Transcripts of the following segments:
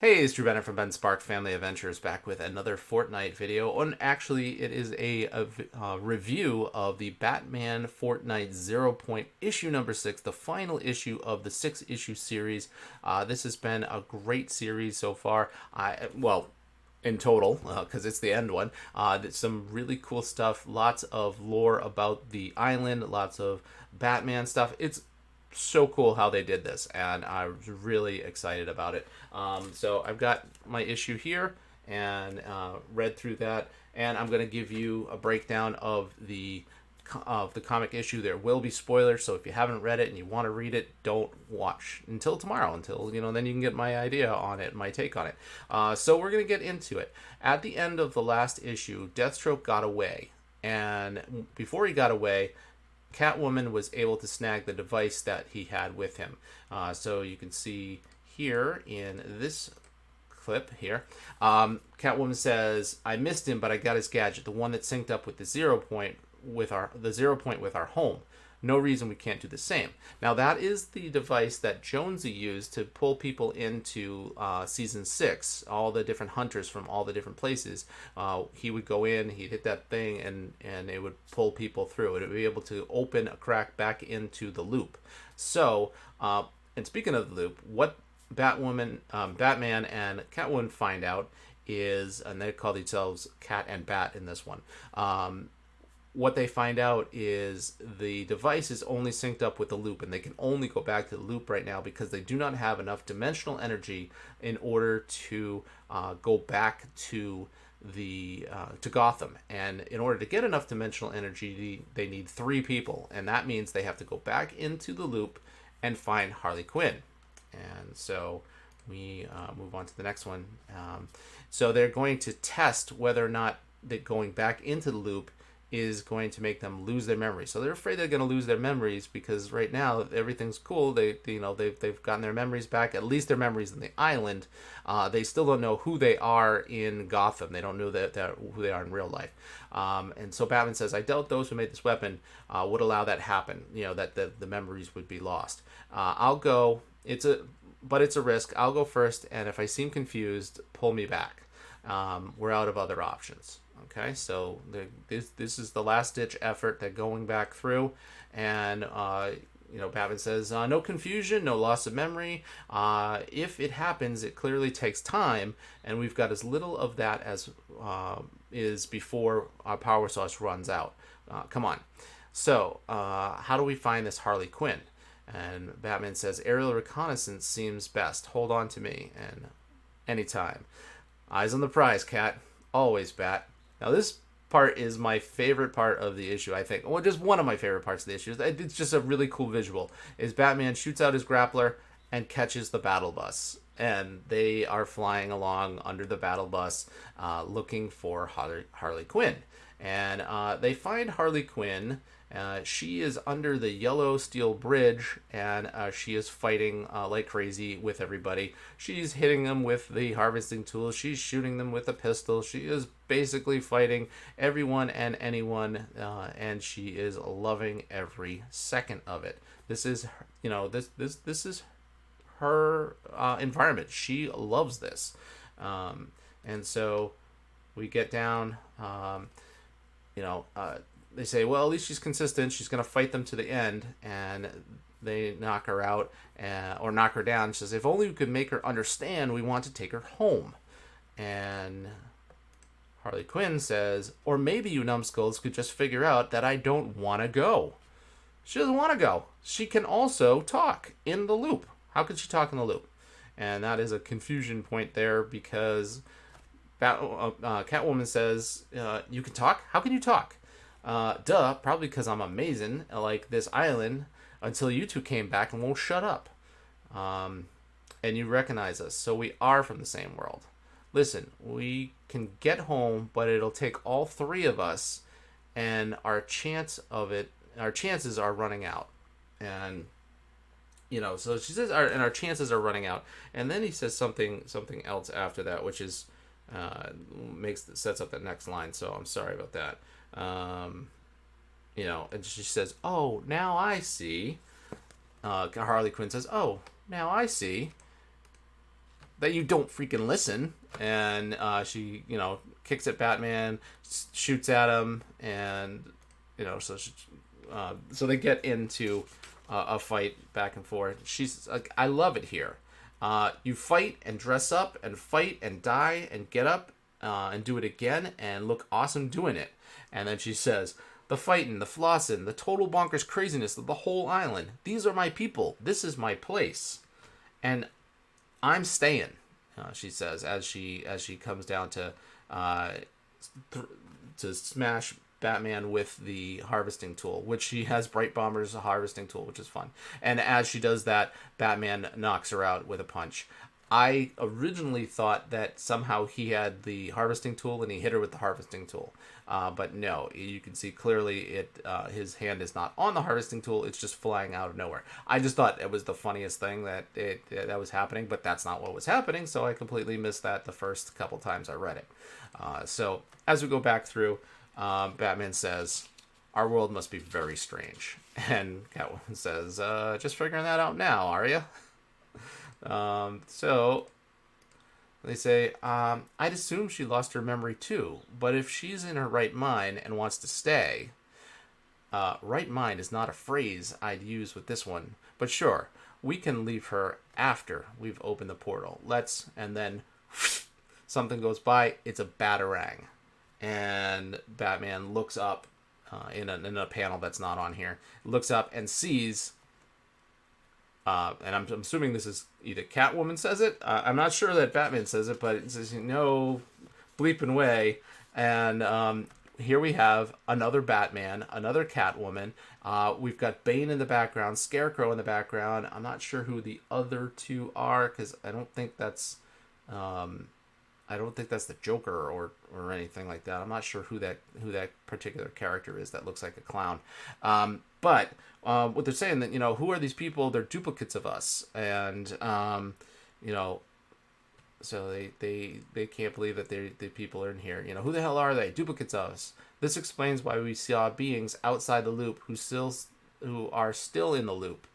Hey, it's Drew Bennett from Ben Spark Family Adventures back with another Fortnite video. And actually, it is a review of the Batman Fortnite Zero Point issue number 6, the final issue of the 6-issue series. This has been a great series so far. In total, because it's the end one. Some really cool stuff, lots of lore about the island, lots of Batman stuff. It's so cool how they did this, and I was really excited about it. So I've got my issue here and read through that, and I'm going to give you a breakdown of the comic issue. There will be spoilers, so if you haven't read it and you want to read it, don't watch until tomorrow. Until then you can get my idea on it, my take on it. So we're going to get into it. At the end of the last issue, Deathstroke got away, and before he got away, Catwoman was able to snag the device that he had with him. So you can see here in this clip here, Catwoman says, "I missed him, but I got his gadget, the one that synced up with the Zero Point with our home. No reason we can't do the same." Now that is the device that Jonesy used to pull people into season 6. All the different hunters from all the different places. He would go in, he'd hit that thing, and it would pull people through. It would be able to open a crack back into the loop. So, and speaking of the loop, what Batman and Catwoman find out is, and they call themselves Cat and Bat in this one. What they find out is the device is only synced up with the loop, and they can only go back to the loop right now because they do not have enough dimensional energy in order to go back to to Gotham. And in order to get enough dimensional energy, they need 3 people, and that means they have to go back into the loop and find Harley Quinn. And so we move on to the next one. So they're going to test whether or not that going back into the loop is going to make them lose their memories. So they're afraid they're going to lose their memories because right now everything's cool. They've gotten their memories back, at least their memories in the island. They still don't know who they are in Gotham. They don't know who they are in real life. And so Batman says, "I doubt those who made this weapon would allow that happen. That the memories would be lost. I'll go. It's a risk. I'll go first, and if I seem confused, pull me back. We're out of other options." Okay, so this is the last ditch effort. They're going back through, and Batman says, "No confusion, no loss of memory. If it happens, it clearly takes time, and we've got as little of that as is before our power source runs out. Come on." So, how do we find this Harley Quinn? And Batman says, "Aerial reconnaissance seems best. Hold on to me, and anytime. Eyes on the prize, Cat. Always, Bat." Now, this part is my favorite part of the issue, I think. Well, just one of my favorite parts of the issue. It's just a really cool visual. Is Batman shoots out his grappler and catches the battle bus. And they are flying along under the battle bus looking for Harley Quinn. And they find Harley Quinn. She is under the yellow steel bridge, and she is fighting like crazy with everybody. She's hitting them with the harvesting tools. She's shooting them with a pistol. She is basically fighting everyone and anyone, and she is loving every second of it. This is, this is her environment. She loves this, and so we get down. They say, well, at least she's consistent. She's going to fight them to the end, and they knock her out or knock her down. She says, "If only we could make her understand we want to take her home." And Harley Quinn says, "Or maybe you numbskulls could just figure out that I don't want to go." She doesn't want to go. She can also talk in the loop. How could she talk in the loop? And that is a confusion point there because Catwoman says, "You can talk? How can you talk?" Duh, probably because I'm amazing, like this island, until you two came back and won't shut up. And you recognize us, so we are from the same world. Listen, we can get home, but it'll take all 3 of us, and our chances are running out. And so she says, and our chances are running out. And then he says something else after that, which is sets up that next line. So I'm sorry about that. And she says, "Oh, now I see." Harley Quinn says, "Oh, now I see." that you don't freaking listen. And she, kicks at Batman, shoots at him, and so they get into a fight back and forth. She's like, I love it here. You fight and dress up and fight and die and get up and do it again and look awesome doing it. And then she says, the fighting, the flossing, the total bonkers craziness of the whole island. These are my people. This is my place. And I'm staying, she says, as she comes down to smash Batman with the harvesting tool, which she has Bright Bomber's harvesting tool, which is fun. And as she does that, Batman knocks her out with a punch. I originally thought that somehow he had the harvesting tool and he hit her with the harvesting tool. But no, you can see clearly his hand is not on the harvesting tool. It's just flying out of nowhere. I just thought it was the funniest thing that was happening, but that's not what was happening. So I completely missed that the first couple times I read it. So as we go back through, Batman says, our world must be very strange. And Catwoman says, just figuring that out now, are you? So they say, I'd assume she lost her memory too, but if she's in her right mind and wants to stay, right mind is not a phrase I'd use with this one, but sure, we can leave her after we've opened the portal. And then something goes by, it's a Batarang. And Batman looks up in a panel that's not on here, looks up and sees, and I'm assuming this is either Catwoman says it. I'm not sure that Batman says it, but it says, no bleeping way. And here we have another Batman, another Catwoman. We've got Bane in the background, Scarecrow in the background. I'm not sure who the other two are because I don't think that's the Joker or anything like that. I'm not sure who that particular character is that looks like a clown. But what they're saying that, who are these people? They're duplicates of us. And, so they can't believe that the people are in here. Who the hell are they? Duplicates of us. This explains why we saw beings outside the loop who are still in the loop.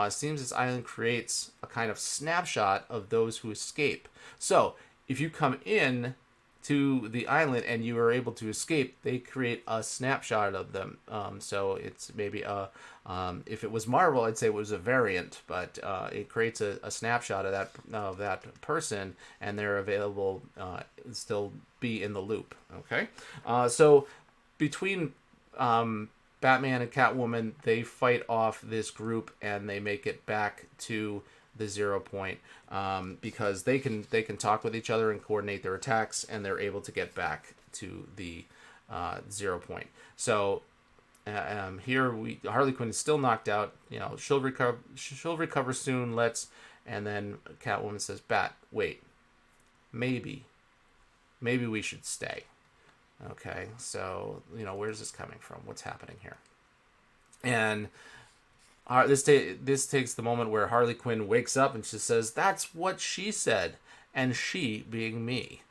Seems this island creates a kind of snapshot of those who escape. So, if you come in to the island and you are able to escape, they create a snapshot of them. So it's maybe if it was Marvel, I'd say it was a variant, but it creates a snapshot of that person, and they're available still be in the loop. Okay, so between Batman and Catwoman, they fight off this group and they make it back to the Zero Point because they can talk with each other and coordinate their attacks, and they're able to get back to the Zero Point. So here Harley Quinn is still knocked out. She'll recover soon. And then Catwoman says, "Bat, wait, maybe we should stay." Okay, so where's this coming from? What's happening here? And this takes the moment where Harley Quinn wakes up and she says, "That's what she said," and she being me.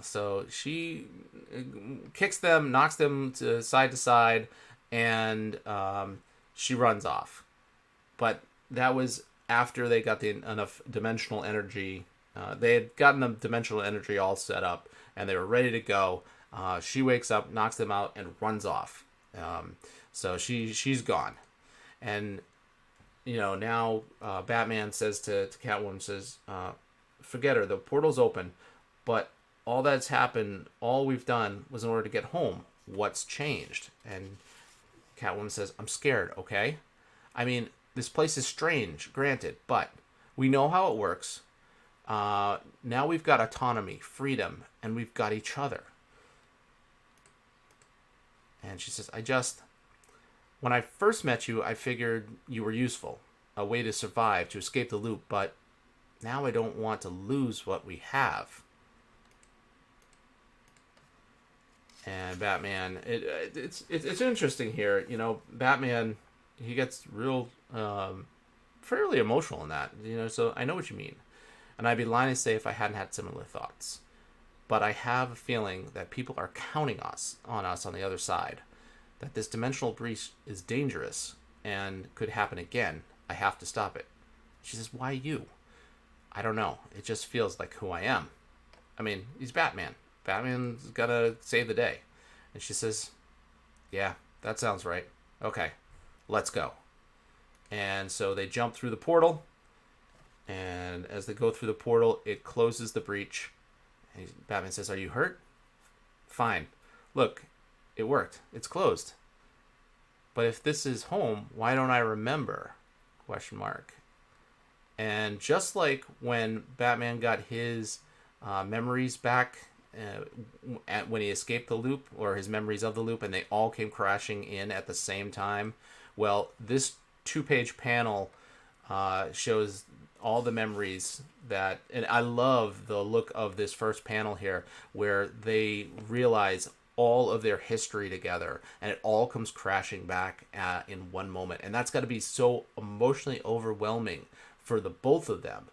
So she kicks them, knocks them to side, and she runs off. But that was after they got enough dimensional energy. They had gotten the dimensional energy all set up, and they were ready to go. She wakes up, knocks them out, and runs off. So she's gone. And, now Batman says to Catwoman, says, forget her, the portal's open, but all that's happened, all we've done was in order to get home. What's changed? And Catwoman says, I'm scared, okay? I mean, this place is strange, granted, but we know how it works. Now we've got autonomy, freedom, and we've got each other. And she says, when I first met you, I figured you were useful, a way to survive, to escape the loop, but now I don't want to lose what we have. And Batman, it's interesting here. Batman, he gets real, fairly emotional in that. So I know what you mean, and I'd be lying to say if I hadn't had similar thoughts. But I have a feeling that people are counting on us on the other side. That this dimensional breach is dangerous and could happen again. I have to stop it. She says, why you? I don't know. It just feels like who I am. I mean, he's Batman. Batman's gotta save the day. And she says, yeah, that sounds right. Okay, let's go. And so they jump through the portal. And as they go through the portal, it closes the breach. And Batman says, are you hurt? Fine. Look, it worked. It's closed. But if this is home, why don't I remember? Question mark. And just like when Batman got his memories back when he escaped the loop, or his memories of the loop, and they all came crashing in at the same time, well, this 2-page panel shows all the memories that, and I love the look of this first panel here, where they realize all of their history together, and it all comes crashing back in one moment, and that's got to be so emotionally overwhelming for the both of them.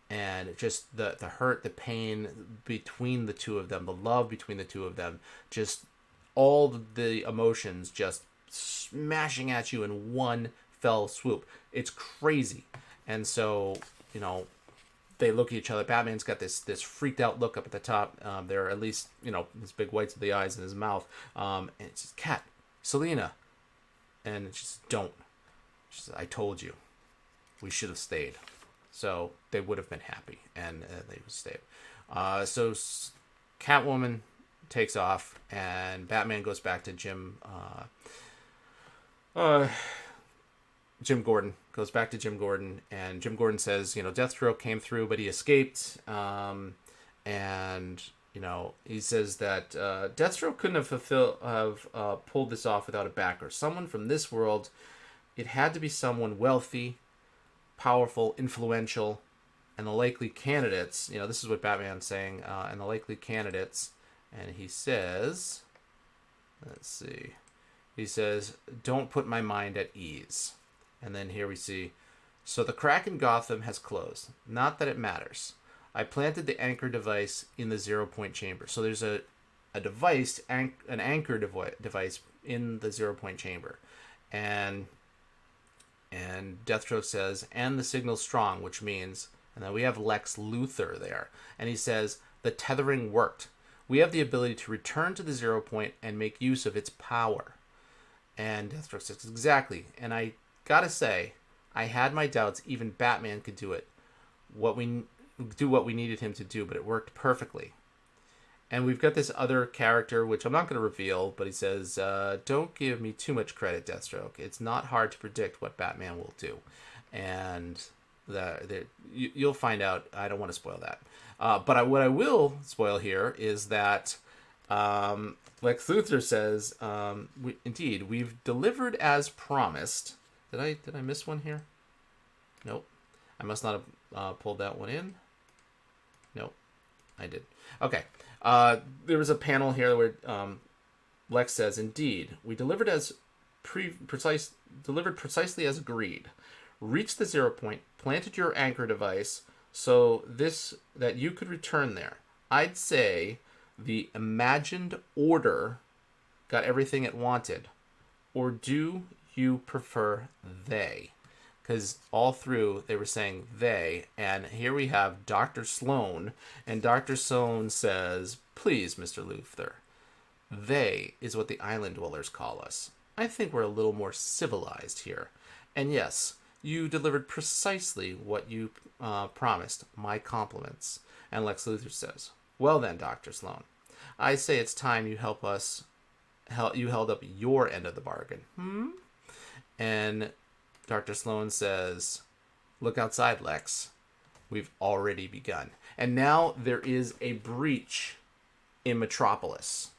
And just the hurt, the pain between the two of them, the love between the two of them, just all the emotions just smashing at you in one fell swoop. It's crazy. And so, they look at each other. Batman's got this freaked out look up at the top. There are at least, his big whites of the eyes in his mouth. And it's just, Cat, Selina. And it's just, don't. She says, I told you. We should have stayed. So they would have been happy, and they would stay. So Catwoman takes off, and Batman goes back to Jim Gordon. Goes back to Jim Gordon, and Jim Gordon says, Deathstroke came through, but he escaped. And he says that Deathstroke couldn't have pulled this off without a backer. Someone from this world. It had to be someone wealthy, powerful, influential, and the likely candidates. This is what Batman's saying, and the likely candidates. And he says, let's see. He says, don't put my mind at ease. And then here we see, so the crack in Gotham has closed. Not that it matters. I planted the anchor device in the Zero Point chamber. So there's a device, an anchor device in the Zero Point chamber. And Deathstroke says, and the signal's strong, which means, and then we have Lex Luthor there. And he says, the tethering worked. We have the ability to return to the Zero Point and make use of its power. And Deathstroke says, exactly. And I gotta say, I had my doubts even Batman could do it. What we needed him to do, but it worked perfectly. And we've got this other character, which I'm not going to reveal, but he says, don't give me too much credit, Deathstroke. It's not hard to predict what Batman will do. And you'll find out. I don't want to spoil that. But what I will spoil here is that Lex Luthor says, we've delivered as promised. Did I miss one here? Nope. I must not have pulled that one in. Nope. I did. Okay. There was a panel here where Lex says, indeed, we delivered precisely as agreed. Reached the Zero Point, planted your anchor device so that you could return there. I'd say the imagined order got everything it wanted. Or do you prefer they? Because all through they were saying they, and here we have Dr. Sloan, and Dr. Sloan says, please, Mr. Luthor, they is what the island dwellers call us. I think we're a little more civilized here. And yes, you delivered precisely what you promised, my compliments. And Lex Luthor says, well then, Dr. Sloan, I say it's time you held up your end of the bargain. And Dr. Sloan says, look outside, Lex. We've already begun. And now there is a breach in Metropolis.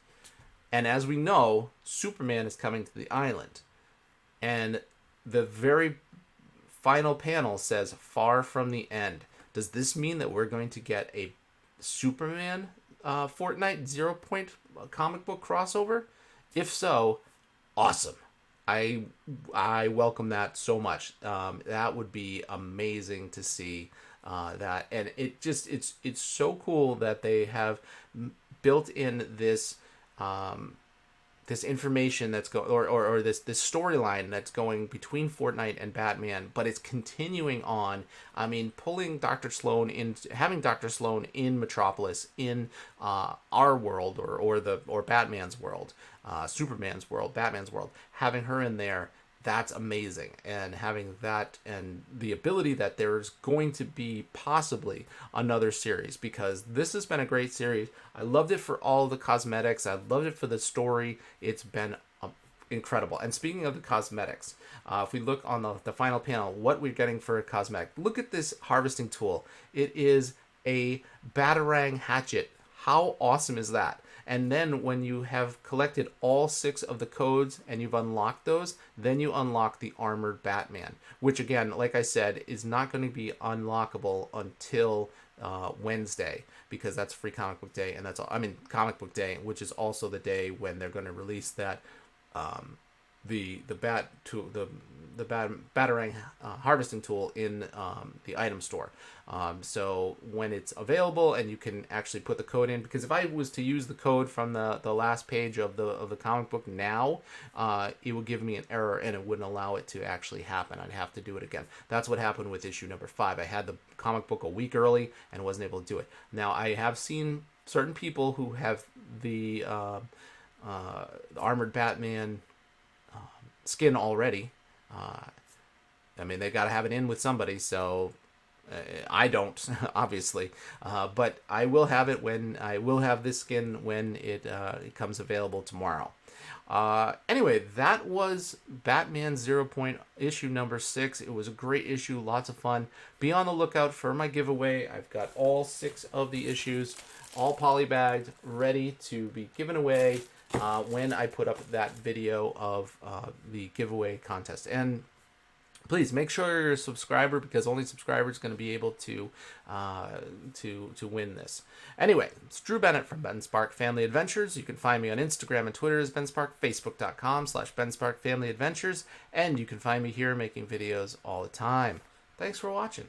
And as we know, Superman is coming to the island. And the very final panel says, far from the end. Does this mean that we're going to get a Superman Fortnite Zero Point comic book crossover? If so, awesome. I welcome that so much. That would be amazing to see that, and it's so cool that they have built in this this information that's going, or this storyline that's going between Fortnite and Batman, but it's continuing on. I mean, pulling Dr. Sloan in, having Dr. Sloan in Metropolis, in our world, or Batman's world, Superman's world, Batman's world, having her in there. That's amazing. And having that, and the ability that there's going to be possibly another series, because this has been a great series. I loved it for all the cosmetics. I loved it for the story. It's been incredible. And speaking of the cosmetics, if we look on the final panel, what we're getting for a cosmetic, look at this harvesting tool. It is a Batarang hatchet. How awesome is that? And then when you have collected all 6 of the codes and you've unlocked those, then you unlock the Armored Batman, which again, like I said, is not going to be unlockable until Wednesday, because that's Free Comic Book Day, and that's all. I mean, Comic Book Day, which is also the day when they're going to release that the Batarang harvesting tool in the item store. So when it's available and you can actually put the code in, because if I was to use the code from the last page of the comic book now, it would give me an error and it wouldn't allow it to actually happen. I'd have to do it again. That's what happened with issue number 5. I had the comic book a week early and wasn't able to do it. Now I have seen certain people who have the Armored Batman skin already. I mean, they got to have it in with somebody, so I don't, obviously, but I will have it when I will have this skin when it comes available tomorrow. Anyway, that was Batman Zero Point issue number 6. It was a great issue, lots of fun. Be on the lookout for my giveaway. I've got all 6 of the issues, all polybagged, ready to be given away when I put up that video of the giveaway contest. And please make sure you're a subscriber, because only subscribers are going to be able to win this. Anyway, it's Drew Bennett from Ben Spark Family Adventures. You can find me on Instagram and Twitter as Ben Spark, Facebook.com/Ben Spark Family Adventures, and you can find me here making videos all the time. Thanks for watching.